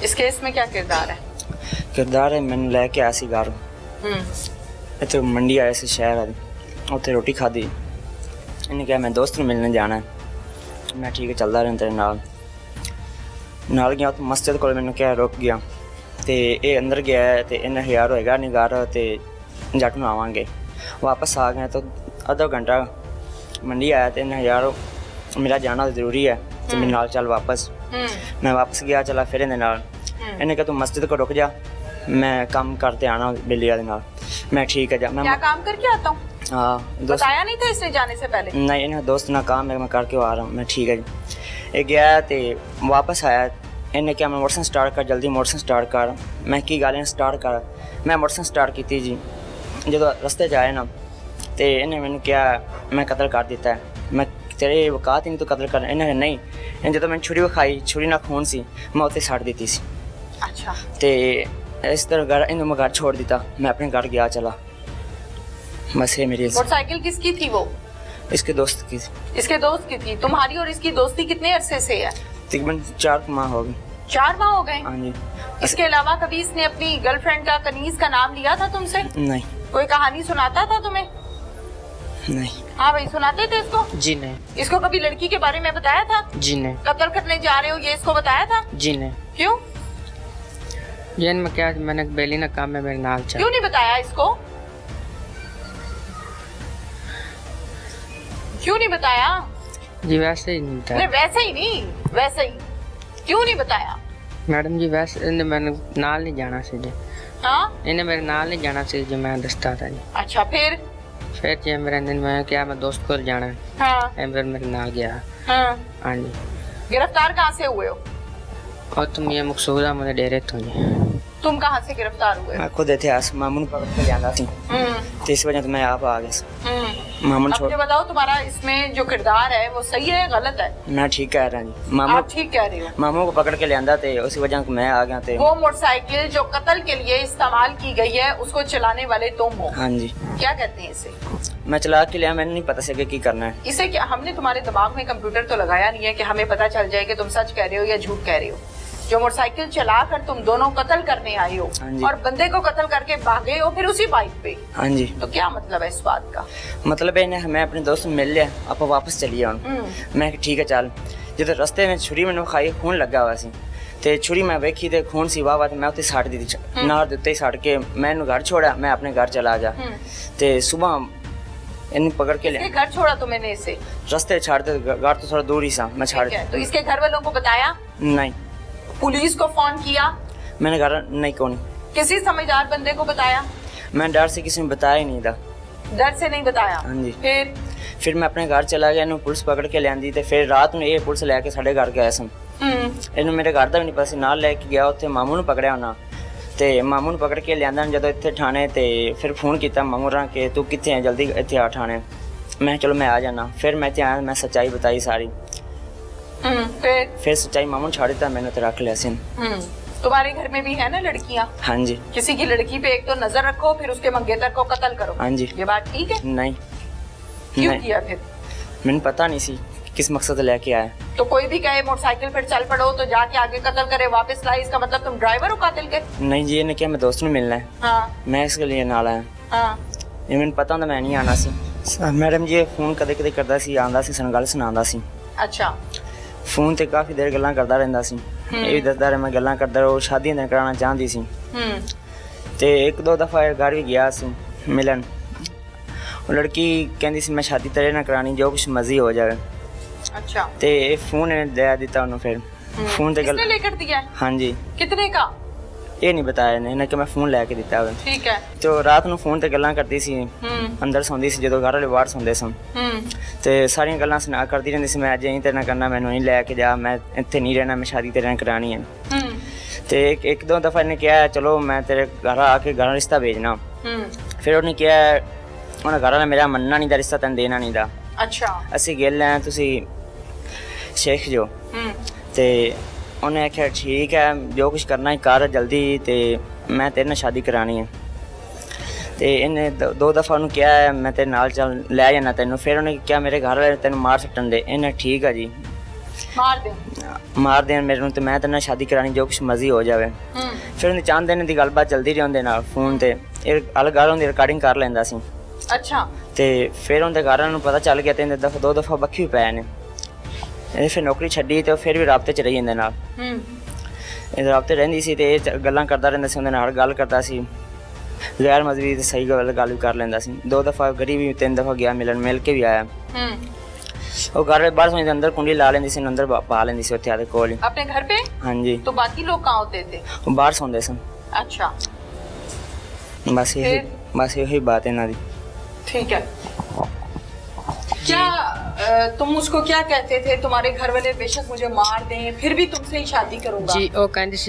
इस केस में क्या किरदार है? किरदार है मैंने लैके आया सी घर इतने मंडी आया सी शहर उत्थे रोटी खाधी इन्हें कहा मैं दोस्त नूं मिलने जाना है। मैं ठीक है चलदा रहा तेरे नाल गया तो मस्जिद को मैंने क्या रुक गया तो ये अंदर गया है तो इन्हें यार होएगा नहीं घर तो जट नूं आवांगे। वापस आ गए तो आधा घंटा मंडी आया तो इन्हें यार मेरा जाना ज़रूरी है तो मेरे नाल चल वापस। मैं वापस गया चला फिर इन्हें नाल इन्हें कहा तू मस्जिद को रुक जा मैं काम करते आना बिल्लिया दे नाल। मैं ठीक है जा मैं क्या काम करके आता हूँ? हाँ बताया नहीं था इसने जाने से पहले? नहीं इन्हें दोस्त ना काम है मैं करके आ रहा हूँ। मैं ठीक है जी ये गया तो वापस आया इन्हें क्या मैं मोटरसाइकिल स्टार्ट कर जल्दी मोटरसाइकिल स्टार्ट कर मैं की गल स्टार्ट कर मैं मोटरसाइकिल स्टार्ट की जी जो रस्ते च आए ना तो इन्हें मैंने क्या मैं कतल कर दिता है मैं तेरे औकात ही नहीं तो कतल कर इन्हें नहीं इन्हें जो मैंने छुरी विखाई छुरी ना खून सी मैं उत्ते सट दी सी। अच्छा तो इस तरह घर इन्हें मैं घर छोड़ दिता मैं अपने घर गया चला। बस ये मेरी मोटरसाइकिल किसकी थी वो? इसके दोस्त की इसके दोस्त की थी। तुम्हारी और इसकी दोस्ती कितने अरसे से है? तकरीबन 4 माह हो गए। 4 माह हो गए? हाँ जी। इसके अलावा कभी इसने अपनी गर्लफ्रेंड का कनीज का नाम लिया था तुमसे? नहीं। कोई कहानी सुनाता था तुम्हें? नहीं। हाँ भाई सुनाते थे इसको? जी नहीं। इसको कभी लड़की के बारे में बताया था? जी नहीं। कत्ल करने जा रहे हो ये इसको बताया था? जी नहीं। क्यों? जैन में क्या मैंने बेली ना काम में मेरे नाल चल क्यों नहीं बताया इसको? क्यों नहीं बताया? जी वैसे ही नहीं नहीं बताया वैसे ही नहीं वैसे ही क्यों नहीं बताया? मैडम जी वैसे इन्हें मैंने नाल नहीं जाना सी जी हाँ इन्हें मेरे नाल नहीं जाना सी जी मैं दस्ता था जी। अच्छा फिर जी मेरे दिन में क्या मैं दोस्त को जाना है हाँ फिर मेरे नाल गया। हाँ हाँ जी। गिरफ्तार कहाँ से हुए हो? और तुम ये मकसूदा मुझे डेरे तो जी तुम कहाँ से गिरफ्तार हुए? मैं खुद इतिहास मामून पकड़ के जाना थी तो इस वजह तो मैं आप आ गया मामून अब छोड़ मुझे बताओ तुम्हारा इसमें जो किरदार है वो सही है गलत है? मैं ठीक कह रहा जी मामू आप ठीक कह रहे हो। मामू को पकड़ के ले आंदा थे उसी वजह से मैं आ गया थे। वो मोटरसाइकिल जो कत्ल के लिए इस्तेमाल की गई है उसको चलाने वाले तुम हो? हाँ जी। क्या कहते हैं इसे? मैं चला के लिया मैंने नहीं पता सके की करना है इसे क्या हमने तुम्हारे दिमाग में कंप्यूटर तो लगाया नहीं है कि हमें पता चल जाए कि तुम सच कह रहे हो या झूठ कह रहे हो? जो मोटरसाइकिल चलाकर तुम दोनों कत्ल करने आए हो और बंदे को कत्ल करके भागे हो फिर उसी बाइक पे। हाँ जी। तो क्या मतलब है इस बात का? मतलब है इन्हें मैं अपने दोस्त में मिल लिया आप वापस चलिए मैं ठीक है चल जो रस्ते में छुरी मैंने खाई खून लगा हुआ सी ते छुरी मैं वेखी ते खून सी वाह मैं उत्ते सट दी नार दे उत्ते सट के मैं घर छोड़ा मैं अपने घर चला गया ते सुबह इन पकड़ के ले घर छोड़ा तो मैंने इसे रास्ते छाड़ दे घर तो थोड़ा दूर ही सा मैं छाड़ तो इसके घर वालों को बताया? नहीं। पुलिस को फोन किया? मैंने घर नहीं कौन किसी समझदार बंदे को बताया? मैं डर से किसी ने बताया ही नहीं था। डर से नहीं बताया? हाँ जी। फिर मैं अपने घर चला गया पुलिस पकड़ के लियांदी ते फिर रात में ये पुलिस लैके साढ़े घर गया सन इन्हों मेरे घर का भी नहीं पता नाल लैके गया उत्थे मामू ने पकड़िया उन्हें ते मामू ने पकड़ के लियांदा जो इतने ठाणे ते फिर फोन किया मामू रा कि तू कितने है जल्दी इतने आ ठाणे मैं चलो मैं आ जाना फिर मैं इतने आया मैं सच्चाई बताई सारी फिर सच्चाई मामू ने छाड़ दिता मैंने तो रख लिया सिन। तुम्हारे घर में भी है ना लड़कियां? हाँ जी। किसी की लड़की पे एक तो नजर रखो फिर उसके मंगेतर को कत्ल करो। हाँ जी। ये बात ठीक है? नहीं। क्यों किया फिर? मैंने पता नहीं सी किस मकसद लेके आया। तो कोई भी कहे मोटरसाइकिल पर चल पड़ो तो जाके आगे कत्ल करे वापस लाए इसका मतलब तुम ड्राइवर हो कातिल के? नहीं जी इन्हें क्या मैं दोस्त में मिलना है। हाँ। मैं इसके लिए नाल आया। हाँ। ये मैंने पता होंदा मैं नहीं आना सी मैडम जी फोन कदे कदे करदा सी आंदा सी सन गल सुनांदा सी। अच्छा। फोन ते काफी देर गल्लां करदा रहंदा सी ये भी दसदा रहा मैं गल्लां करदा रहा शादी नहीं कराना चाहती सी ते एक दो दफा घर भी गया सी मिलन लड़की कहती सी मैं शादी तेरे ना करानी जो कुछ मर्जी हो जाए। अच्छा। ते फोन इन्हें दे दिता उन्होंने फिर फोन ते किसने लेकर दिया है? हाँ जी। कितने का? ये नहीं बताया इन्हें कि मैं फोन लैके दिता है। ठीक है। तो रात ਨੂੰ फोन ਤੇ ਗੱਲਾਂ ਕਰਦੀ ਸੀ ਅੰਦਰ ਸੌਂਦੀ ਸੀ ਜਦੋਂ ਘਰ ਵਾਲੇ ਬਾਹਰ ਸੌਂਦੇ ਸਨ ਤੇ ਸਾਰੀਆਂ ਗੱਲਾਂ ਸੁਣਾ ਕਰਦੀ ਰਹਿੰਦੀ ਸੀ ਮੈਂ ਅੱਜ ਇਹੀ ਤੇਰੇ ਨਾਲ ਕਰਨਾ ਮੈਨੂੰ ਨਹੀਂ ਲੈ ਕੇ ਜਾ ਮੈਂ ਇੱਥੇ ਨਹੀਂ ਰਹਿਣਾ ਮੈਂ ਸ਼ਾਦੀ ਤੇਰੇ ਨਾਲ ਕਰਾਣੀ ਹੈ ਤੇ ਇੱਕ ਦੋ ਦਫਾ ਇਹਨੇ ਕਿਹਾ ਚਲੋ ਮੈਂ ਤੇਰੇ ਘਰ ਆ ਕੇ ਘਰ ਰਿਸ਼ਤਾ ਭੇਜਣਾ ਫਿਰ ਉਹਨੇ ਕਿਹਾ ਉਹਨਾਂ ਘਰ ਵਾਲਾ ਮੇਰਾ ਮੰਨਣਾ ਨਹੀਂ ਦਾ ਰਿਸ਼ਤਾ ਤੈਨੂੰ ਦੇਣਾ ਨਹੀਂ ਦਾ। ਅੱਛਾ। ਅਸੀਂ ਗਿੱਲ ਆ ਤੁਸੀਂ ਸ਼ੇਖ ਜੋ ਤੇ उन्हें आख्या ठीक है जो कुछ करना ही कर जल्दी तो मैं तेरे नाल शादी करानी है तो इन्हें दो दफ़ा उन्होंने क्या है मैं तेरे नाल चल लै जाना तेनों फिर उन्हें क्या मेरे घर वाले तेन मार सट्टन दे इन्हें ठीक है जी ਮਾਰ ਦੇਣ ਮੇਰੇ ਨੂੰ ਤੇ ਮੈਂ ਤੇ ਨਾਲ ਸ਼ਾਦੀ ਕਰਾਣੀ ਜੋ ਕੁਛ ਮਰਜ਼ੀ ਹੋ ਜਾਵੇ। ਫਿਰ ਉਹਨੇ ਚਾਹੁੰਦੇ ਦਿਨ ਦੀ ਗੱਲਬਾਤ ਚੱਲਦੀ ਰਹੀ ਉਹਦੇ ਨਾਲ ਫੋਨ ਤੇ, ਇਹ ਅਲੱਗ ਗੱਲ ਉਹਦੀ ਰਿਕਾਰਡਿੰਗ ਕਰ ਲੈਂਦਾ ਸੀ। ਅੱਛਾ। ਤੇ ਫਿਰ ਉਹਦੇ ਘਰਾਂ ਨੂੰ ਪਤਾ ਚੱਲ ਗਿਆ ਤੇ ਇਹਨੇ ਦੋ ਦਫਾ ਬੱਖੀ ਪਏ ਨੇ। ਇਹ ਫਿਰ ਨੌਕਰੀ ਛੱਡੀ ਤੇ ਉਹ ਫਿਰ ਵੀ ਰਾਬਤੇ 'ਚ ਰਹੀ ਇਹਦੇ ਨਾਲ। ਇਹ ਰਾਬਤੇ ਰਹਿੰਦੀ ਸੀ ਤੇ ਇਹ ਗੱਲਾਂ ਕਰਦਾ ਰਹਿੰਦਾ ਸੀ, ਉਹਦੇ ਨਾਲ ਗੱਲ ਕਰਦਾ ਸੀ ਗੈਰ ਮਜ਼ਬੀ ਤੇ ਸਹੀ ਗੱਲ ਵੀ ਕਰ ਲੈਂਦਾ ਸੀ। 2 ਦਫਾ ਗਰੀ ਵੀ 3 ਦਫਾ ਗਿਆ ਮਿਲ ਕੇ ਵੀ ਆਇਆ। ਉਹ घर बाहर सोने अंदर कुंडी ला लेंदी सी, अंदर पा लेंदी सी, उत्थे आदे कोल ही अपने घर पे। हाँ जी। तो बाकी लोग कहाँ होते थे? वो बाहर सोंदे सन। अच्छा। बस यही बात है ना दी। ठीक है। क्या तुम उसको क्या कहते थे? तुम्हारे घर वाले बेशक मुझे मार दें फिर भी तुमसे ही शादी करूंगा। जी वो कहंदी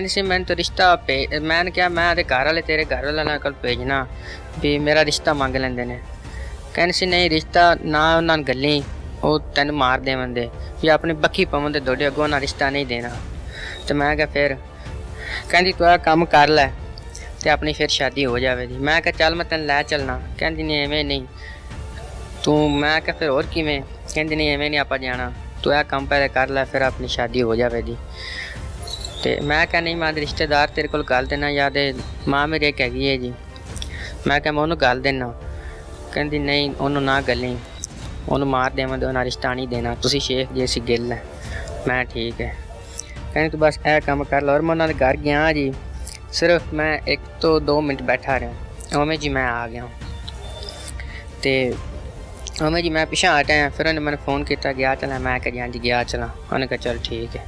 सी मैं तो रिश्ता मैंने क्या मैं आदे घर वाले तेरे घर वाले नाल भेजना भी मेरा रिश्ता मंग लेंदे ने। कहंदी सी नहीं रिश्ता ना उन्हां गल्ली ਉਹ ਤੈਨੂੰ ਮਾਰ ਦੇਵੰਦੇ ਵੀ ਆਪਣੀ ਬੱਖੀ ਪਵਨ ਦੇ ਦੋੜੇ ਅੱਗੋਂ ਨਾ ਰਿਸ਼ਤਾ ਨਹੀਂ ਦੇਣਾ। ਤੇ ਮੈਂ ਕਿਹਾ ਫਿਰ ਕਹਿੰਦੀ ਤੂੰ ਇਹ ਕੰਮ ਕਰ ਲੈ ਤੇ ਆਪਣੀ ਫਿਰ ਸ਼ਾਦੀ ਹੋ ਜਾਵੇਗੀ। ਮੈਂ ਕਿਹਾ ਚੱਲ ਮੈਂ ਤੈਨੂੰ ਲੈ ਚੱਲਣਾ। ਕਹਿੰਦੀ ਨਹੀਂ ਐਵੇਂ ਨਹੀਂ ਤੂੰ। ਮੈਂ ਕਿਹਾ ਫਿਰ ਹੋਰ ਕਿਵੇਂ? ਕਹਿੰਦੀ ਨਹੀਂ ਐਵੇਂ ਨਹੀਂ ਆਪਾਂ ਜਾਣਾ, ਤੂੰ ਇਹ ਕੰਮ ਪਹਿਲੇ ਕਰ ਲੈ ਫਿਰ ਆਪਣੀ ਸ਼ਾਦੀ ਹੋ ਜਾਵੇਗੀ। ਤੇ ਮੈਂ ਕਿਹਾ ਨਹੀਂ ਮੈਂ ਰਿਸ਼ਤੇਦਾਰ ਤੇਰੇ ਕੋਲ ਗੱਲ ਦੇਣਾ ਜਾਂ ਦੇ ਮਾਂ ਮੇਰੇ ਇੱਕ ਹੈਗੀ ਹੈ ਜੀ। ਮੈਂ ਕਿਹਾ ਮੈਂ ਉਹਨੂੰ ਗੱਲ ਦੇਣਾ। ਕਹਿੰਦੀ ਨਹੀਂ ਉਹਨੂੰ ਨਾ ਗੱਲੀ, ਉਹਨੂੰ ਮਾਰ ਦੇਵਾਂਗੇ, ਉਹਨਾਂ ਰਿਸ਼ਤਾ ਨਹੀਂ ਦੇਣਾ, ਤੁਸੀਂ ਸ਼ੇਖ ਜੀ ਅਸੀਂ ਗਿੱਲ ਹੈ। ਮੈਂ ਠੀਕ ਹੈ। ਕਹਿੰਦੀ ਤੂੰ ਬਸ ਇਹ ਕੰਮ ਕਰ ਲਓ। ਔਰ ਮੈਂ ਉਹਨਾਂ ਦੇ ਘਰ ਗਿਆ ਜੀ, ਸਿਰਫ ਮੈਂ 1 ਤੋਂ 2 ਮਿੰਟ ਬੈਠਾ ਰਿਹਾ ਉਵੇਂ ਜੀ ਮੈਂ ਆ ਗਿਆ ਤੇ ਉਵੇਂ ਜੀ ਮੈਂ ਪਿਛਾਂਹ ਹਟਿਆ। ਫਿਰ ਉਹਨੇ ਮੈਨੂੰ फ़ोन ਕੀਤਾ ਗਿਆ ਚਲਾ। ਮੈਂ ਕਿਹਾ ਜੀ ਹਾਂਜੀ ਗਿਆ ਚਲਾ। ਉਹਨੇ कहा चल ठीक है।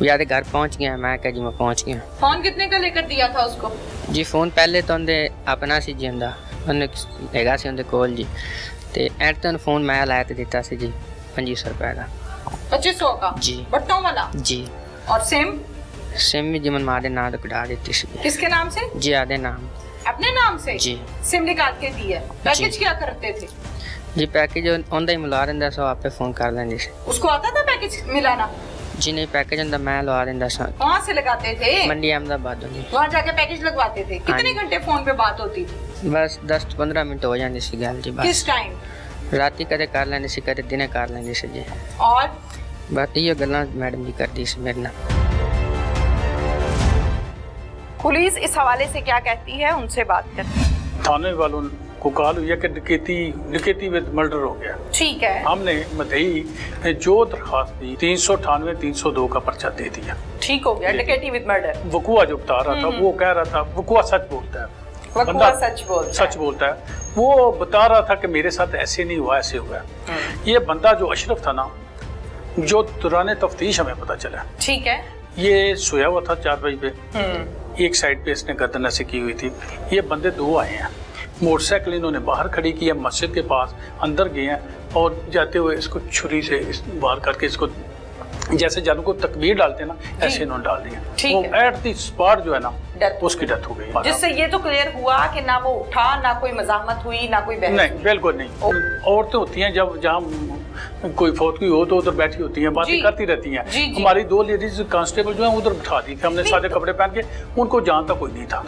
याद घर पहुंच गया। मैं कहा जी मैं पहुंच गया। फोन कितने का लेकर दिया था उसको? जी फोन पहले तो उनके अपना सी जी हुंदा, उन्हें हैगा सी उनके कोल जी। ते एंड तो फोन मैं लाया तो दिता सी जी 2500 रुपए का। 2500 का जी बट्टों वाला जी। और सिम भी जी मन मां दे नाम तो कटा देती सी। किसके नाम से? जी आदे नाम। अपने नाम से जी। सिम निकाल के दी है। पैकेज क्या करते थे जी? पैकेज उनका ही मिला देंदा सो आपे फोन कर लेंदी सी। उसको आता था पैकेज मिलाना? जी नहीं पैकेज उनका मैं लगा देंदा सा। कहाँ से लगाते थे? मंडी अहमदाबाद। वहाँ जाके पैकेज लगवाते थे। कितने घंटे फोन पे बात होती थी? बस 10-15 मिनट हो जाती सी गल जी। किस टाइम? राती कदे कर लेंदी सी, कदे दिने कर लेंदी सी जी। और बस ये गल्लां मैडम जी करदी सी मेरे नाल। पुलिस इस हवाले से क्या कहती है उनसे बात करते हैं। थाने वालों को कॉल हुई है कि डकैती विद मर्डर हो गया। ठीक है। हमने मदई ने जो दरखास्त दी 398-302 का पर्चा दे दिया। ठीक हो गया। डकैती विद मर्डर वकुआ जो बता रहा था वो कह रहा था, वकुआ सच बोलता है, वकुआ सच बोलता है। वो बता रहा था कि मेरे साथ ऐसे नहीं हुआ, ऐसे हुआ। ये बंदा जो अशरफ था ना, जो दौरान तफ्तीश हमें पता चला, ठीक है, ये सोया हुआ था 4 बजे पे, एक साइड पे इसने गर्दन ऐसे की हुई थी। ये बंदे 2 आए हैं, मोटरसाइकिल इन्होंने बाहर खड़ी की है, मस्जिद के पास अंदर गए हैं और जाते हुए इसको छुरी से बाहर करके इसको जैसे जानू को तकबीर डालते हैं ना, ऐसे इन्होंने डाल दिया। वो एट दी स्पॉट जो है ना उसकी डेथ हो गई। जिससे ये तो क्लियर हुआ कि ना वो उठा, ना कोई मजामत हुई, ना कोई बहस। नहीं बिल्कुल नहीं। औरतें होती हैं जब जहाँ कोई फौत की हो तो उधर बैठी होती हैं, बातें करती रहती हैं। हमारी 2 लेडीज कांस्टेबल जो है उधर बिठा दी थी हमने, सादे कपड़े पहन के। उनको जानता कोई नहीं था।